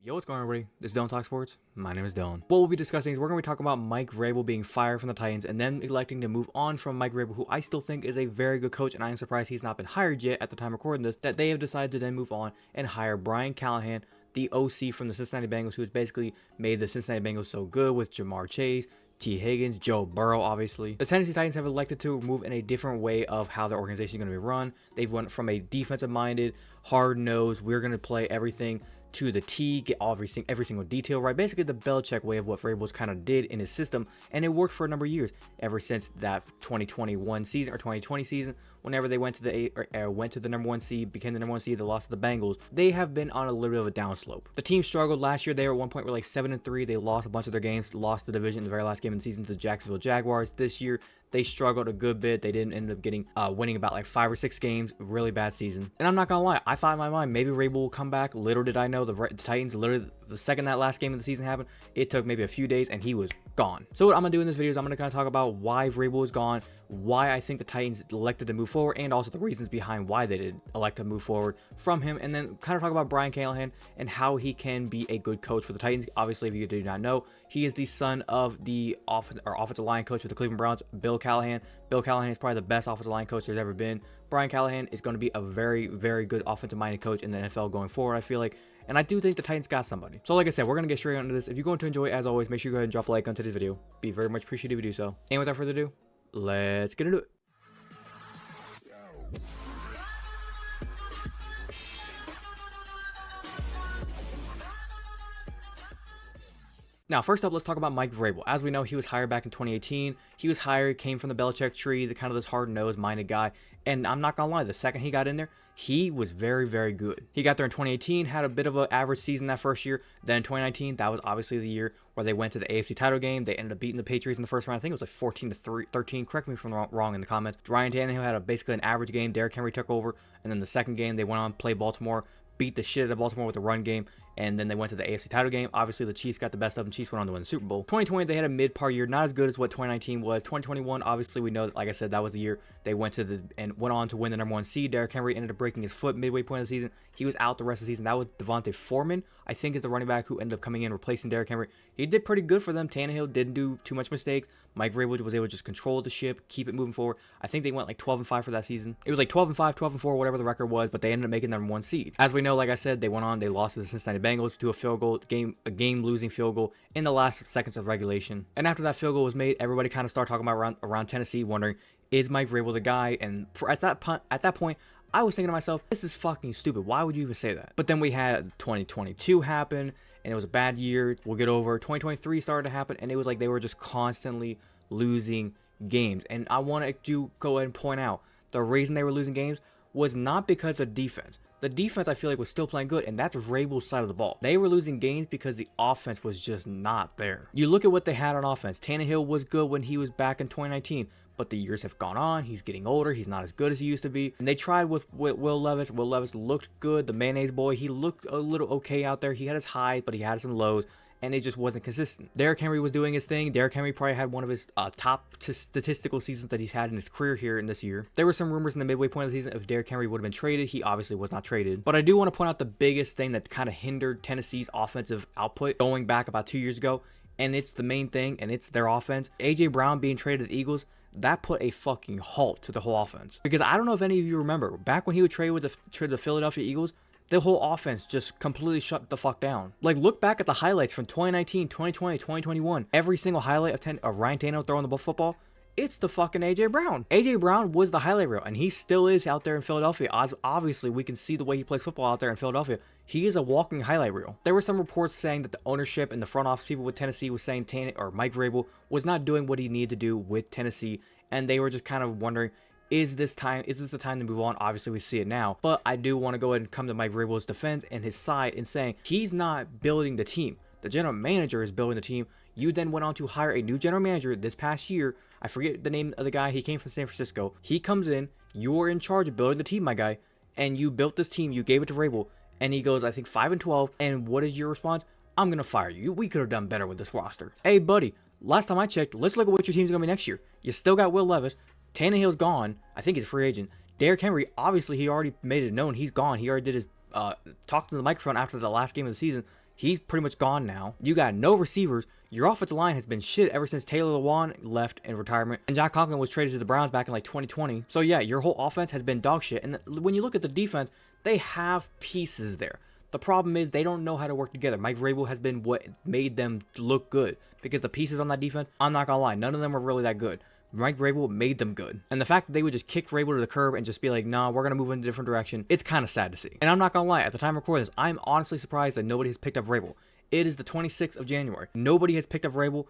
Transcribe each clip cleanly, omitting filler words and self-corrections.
Yo, what's going on, everybody? This is Dylan Talk Sports. My name is Dylan. What we'll be discussing is we're going to be talking about Mike Vrabel being fired from the Titans and then electing to move on from Mike Vrabel, who I still think is a very good coach, and I am surprised he's not been hired yet at the time of recording this, that they have decided to then move on and hire Brian Calahan, the OC from the Cincinnati Bengals, who has basically made the Cincinnati Bengals so good with Jamar Chase, T. Higgins, Joe Burrow, obviously. The Tennessee Titans have elected to move in a different way of how their organization is going to be run. They've went from a defensive-minded, hard-nosed, we're going to play everything to the T, get every single detail right. Basically the Belichick way of what Vrabel's kind of did in his system, and it worked for a number of years, ever since that 2021 season or 2020 season, whenever they went to the number one seed, became the number one seed, they lost to the Bengals. They have been on a little bit of a downslope. The team struggled last year. They were at one point were like 7-3. They lost a bunch of their games, lost the division in the very last game of the season to the Jacksonville Jaguars. This year they struggled a good bit. They didn't end up getting winning about like 5 or 6 games. Really bad season. And I'm not gonna lie, I thought in my mind maybe Vrabel will come back. Little did I know the Titans, literally the second that last game of the season happened, it took maybe a few days and he was gone. So what I'm gonna do in this video is I'm gonna kind of talk about why Vrabel is gone, why I think the Titans elected to move forward, and also the reasons behind why they did elect to move forward from him, and then kind of talk about Brian Calahan and how he can be a good coach for the Titans. Obviously, if you do not know, he is the son of the offensive line coach with the Cleveland Browns, Bill Calahan. Bill Calahan is probably the best offensive line coach there's ever been. Brian Calahan is going to be a very, very good offensive-minded coach in the NFL going forward, I feel like. And I do think the Titans got somebody. So like I said, we're going to get straight into this. If you're going to enjoy it, as always, make sure you go ahead and drop a like on today's video. Be very much appreciative if you do so. And without further ado, let's get into it. Now, first up, let's talk about Mike Vrabel. As we know, he was hired back in 2018. He was hired, came from the Belichick tree, the kind of this hard-nosed, minded guy. And I'm not gonna lie, the second he got in there, he was very, very good. He got there in 2018, had a bit of an average season that first year. Then in 2019, that was obviously the year where they went to the AFC title game. They ended up beating the Patriots in the first round. I think it was like 14-13. Correct me if I'm wrong in the comments. Ryan Tannehill had basically an average game. Derrick Henry took over. And then the second game, they went on to play Baltimore, beat the shit out of Baltimore with the run game, and then they went to the AFC title game. Obviously, the Chiefs got the best of them. Chiefs went on to win the Super Bowl. 2020, they had a mid-par year, not as good as what 2019 was. 2021, obviously, we know that, like I said, that was the year they went on to win the number one seed. Derrick Henry ended up breaking his foot midway point of the season. He was out the rest of the season. That was Devontae Foreman, I think, is the running back who ended up coming in, replacing Derrick Henry. He did pretty good for them. Tannehill didn't do too much mistakes. Mike Vrabel was able to just control the ship, keep it moving forward. I think they went like 12-5 for that season. It was like 12-5, 12-4, whatever the record was, but they ended up making the number one seed. As we know, like I said, they went on, they lost to the Cincinnati Bengals to a game-losing field goal in the last seconds of regulation. And after that field goal was made, everybody kind of started talking about around Tennessee, wondering, is Mike Vrabel the guy? And at that point, I was thinking to myself, this is fucking stupid. Why would you even say that? But then we had 2022 happen, and it was a bad year. We'll get over. 2023 started to happen, and it was like they were just constantly losing games. And I want to go ahead and point out, the reason they were losing games was not because of defense. The defense, I feel like, was still playing good, and that's Vrabel's side of the ball. They were losing games because the offense was just not there. You look at what they had on offense. Tannehill was good when he was back in 2019, but the years have gone on. He's getting older. He's not as good as he used to be. And they tried with Will Levis. Will Levis looked good. The mayonnaise boy, he looked a little okay out there. He had his highs, but he had some lows, and it just wasn't consistent. Derrick Henry was doing his thing. Derrick Henry probably had one of his top statistical seasons that he's had in his career here in this year. There were some rumors in the midway point of the season if Derrick Henry would have been traded. He obviously was not traded. But I do want to point out the biggest thing that kind of hindered Tennessee's offensive output going back about 2 years ago, and it's the main thing, and it's their offense. A.J. Brown being traded to the Eagles, that put a fucking halt to the whole offense. Because I don't know if any of you remember, back when he would trade with the Philadelphia Eagles, the whole offense just completely shut the fuck down. Like, look back at the highlights from 2019, 2020, 2021. Every single highlight of Ryan Tannehill throwing the football, it's the fucking A.J. Brown. A.J. Brown was the highlight reel, and he still is out there in Philadelphia. Obviously, we can see the way he plays football out there in Philadelphia. He is a walking highlight reel. There were some reports saying that the ownership and the front office people with Tennessee was saying Mike Vrabel was not doing what he needed to do with Tennessee, and they were just kind of wondering, is this the time to move on? Obviously, we see it now. But I do want to go ahead and come to Mike Vrabel's defense and his side in saying he's not building the team. The general manager is building the team. You then went on to hire a new general manager this past year. I forget the name of the guy. He came from San Francisco. He comes in. You're in charge of building the team, my guy. And you built this team. You gave it to Vrabel. And he goes, I think, 5-12. And what is your response? I'm going to fire you. We could have done better with this roster. Hey, buddy. Last time I checked, let's look at what your team's going to be next year. You still got Will Levis. Tannehill's gone. I think he's a free agent. Derrick Henry, obviously, he already made it known he's gone. He already did his talk to the microphone after the last game of the season. He's pretty much gone now. You got no receivers. Your offensive line has been shit ever since Taylor Lewan left in retirement and John Conklin was traded to the Browns back in like 2020. So yeah, your whole offense has been dog shit. And when you look at the defense, they have pieces there. The problem is they don't know how to work together. Mike Vrabel has been what made them look good because the pieces on that defense, I'm not gonna lie, none of them are really that good. Mike Vrabel made them good. And the fact that they would just kick Vrabel to the curb and just be like, nah, we're going to move in a different direction, it's kind of sad to see. And I'm not going to lie, at the time of recording this, I'm honestly surprised that nobody has picked up Vrabel. It is the 26th of January. Nobody has picked up Vrabel.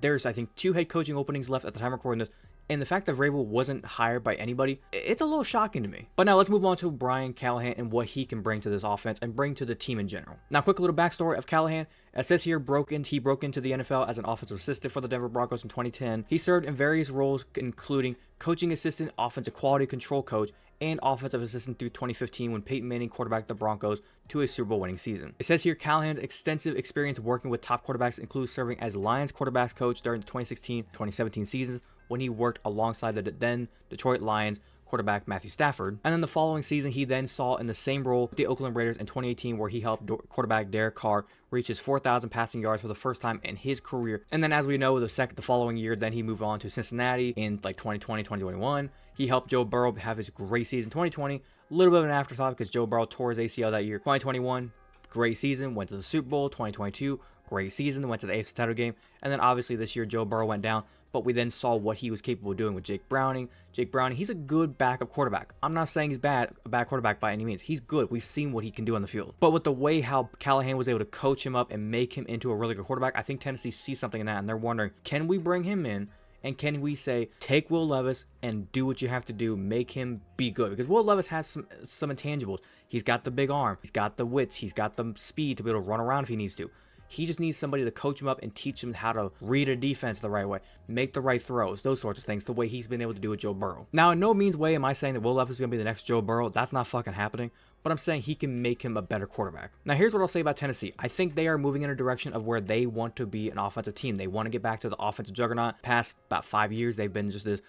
There's, I think, 2 head coaching openings left at the time of recording this. And the fact that Vrabel wasn't hired by anybody, it's a little shocking to me. But now let's move on to Brian Calahan and what he can bring to this offense and bring to the team in general. Now, quick little backstory of Calahan. It says here he broke into the NFL as an offensive assistant for the Denver Broncos in 2010. He served in various roles, including coaching assistant, offensive quality control coach, and offensive assistant through 2015 when Peyton Manning quarterbacked the Broncos to a Super Bowl winning season. It says here Callahan's extensive experience working with top quarterbacks includes serving as Lions quarterbacks coach during the 2016-2017 seasons when he worked alongside the then Detroit Lions quarterback Matthew Stafford. And then the following season, he then saw in the same role with the Oakland Raiders in 2018 where he helped quarterback Derek Carr reach his 4,000 passing yards for the first time in his career. And then as we know, the following year, then he moved on to Cincinnati in like 2020, 2021. He helped Joe Burrow have his great season. 2020, a little bit of an afterthought because Joe Burrow tore his ACL that year. 2021, great season, went to the Super Bowl. 2022, great season, went to the AFC title game. And then obviously this year, Joe Burrow went down. But we then saw what he was capable of doing with Jake Browning. Jake Browning, he's a good backup quarterback. I'm not saying he's a bad quarterback by any means. He's good. We've seen what he can do on the field. But with the way how Calahan was able to coach him up and make him into a really good quarterback, I think Tennessee sees something in that, and they're wondering, can we bring him in? And can we say, take Will Levis and do what you have to do, make him be good? Because Will Levis has some intangibles. He's got the big arm. He's got the wits. He's got the speed to be able to run around if he needs to. He just needs somebody to coach him up and teach him how to read a defense the right way, make the right throws, those sorts of things, the way he's been able to do with Joe Burrow. Now, in no means way am I saying that Will Levis is going to be the next Joe Burrow. That's not fucking happening. But I'm saying he can make him a better quarterback. Now, here's what I'll say about Tennessee. I think they are moving in a direction of where they want to be an offensive team. They want to get back to the offensive juggernaut. Past about 5 years, they've been just this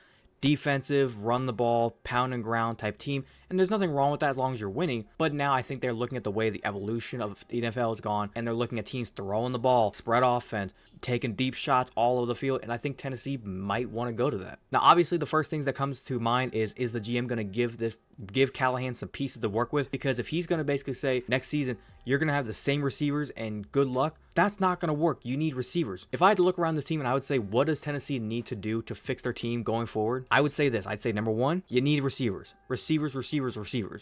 defensive, run the ball, pound and ground type team. And there's nothing wrong with that as long as you're winning. But now I think they're looking at the way the evolution of the NFL has gone, and they're looking at teams throwing the ball, spread offense, taking deep shots all over the field, and I think Tennessee might want to go to that. Now, obviously, the first things that comes to mind is the GM going to give Calahan some pieces to work with? Because if he's going to basically say next season you're going to have the same receivers and good luck, that's not going to work. You need receivers. If I had to look around this team and I would say, what does Tennessee need to do to fix their team going forward? I would say this. I'd say number one, you need receivers. Receivers.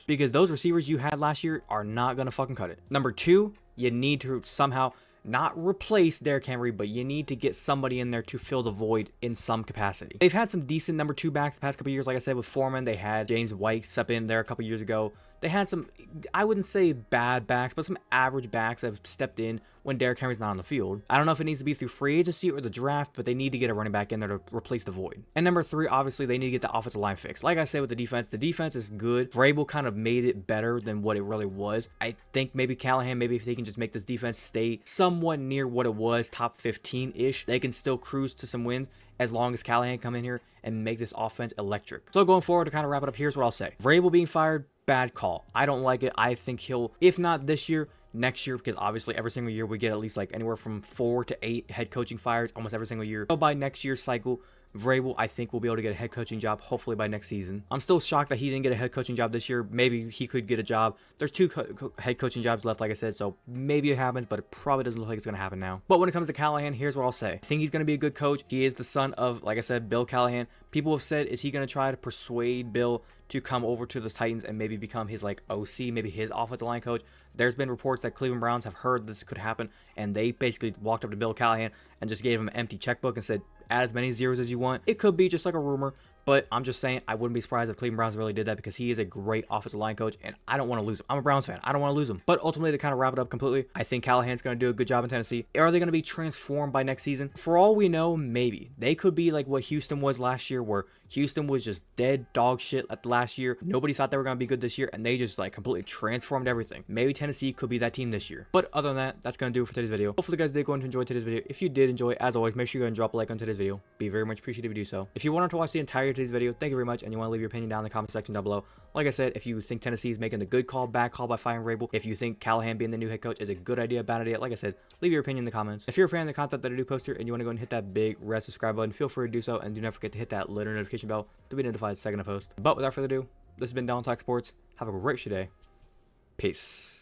Because those receivers you had last year are not going to fucking cut it. Number two, you need to somehow not replace Derrick Henry, but you need to get somebody in there to fill the void in some capacity. They've had some decent number two backs the past couple years. Like I said, with Foreman, they had James White step in there a couple years ago. They had some, I wouldn't say bad backs, but some average backs that have stepped in when Derrick Henry's not on the field. I don't know if it needs to be through free agency or the draft, but they need to get a running back in there to replace the void. And number three, obviously, they need to get the offensive line fixed. Like I said with the defense is good. Vrabel kind of made it better than what it really was. I think maybe Calahan, maybe if they can just make this defense stay somewhat near what it was, top 15-ish, they can still cruise to some wins as long as Calahan come in here and make this offense electric. So going forward, to kind of wrap it up, here's what I'll say. Vrabel being fired, bad call. I don't like it. I think he'll, if not this year, next year, because obviously every single year we get at least like anywhere from 4 to 8 head coaching fires almost every single year. So by next year's cycle, Vrabel, I think, will be able to get a head coaching job, hopefully by next season. I'm still shocked that he didn't get a head coaching job this year. Maybe he could get a job. There's 2 head coaching jobs left, like I said, so maybe it happens, but it probably doesn't look like it's going to happen now. But when it comes to Calahan, here's what I'll say. I think he's going to be a good coach. He is the son of, like I said, Bill Calahan. People have said, is he going to try to persuade Bill to come over to the Titans and maybe become his like OC, maybe his offensive line coach? There's been reports that Cleveland Browns have heard this could happen, and they basically walked up to Bill Calahan and just gave him an empty checkbook and said, add as many zeros as you want. It could be just like a rumor, but I'm just saying I wouldn't be surprised if Cleveland Browns really did that, because he is a great offensive line coach and I don't want to lose him. I'm a Browns fan. I don't want to lose him. But ultimately, to kind of wrap it up completely, I think Callahan's going to do a good job in Tennessee. Are they going to be transformed by next season? For all we know, maybe. They could be like what Houston was last year, where Houston was just dead dog shit at the last year. Nobody thought they were going to be good this year, and they just like completely transformed everything. Maybe Tennessee could be that team this year. But other than that, that's going to do it for today's video. Hopefully you guys did go and enjoy today's video. If you did enjoy, as always, make sure you go and drop a like on today's video. Be very much appreciated if you do so. If you wanted to watch the entire enjoyed today's video, thank you very much, and you want to leave your opinion down in the comment section down below. Like I said, if you think Tennessee is making the good call, bad call by firing Vrabel, if you think Calahan being the new head coach is a good idea, bad idea, like I said, leave your opinion in the comments. If you're a fan of the content that I do post here and you want to go and hit that big red subscribe button, feel free to do so, and do not forget to hit that little notification bell to be notified the second I post. But without further ado, this has been Talk Sports. Have a great day. Peace.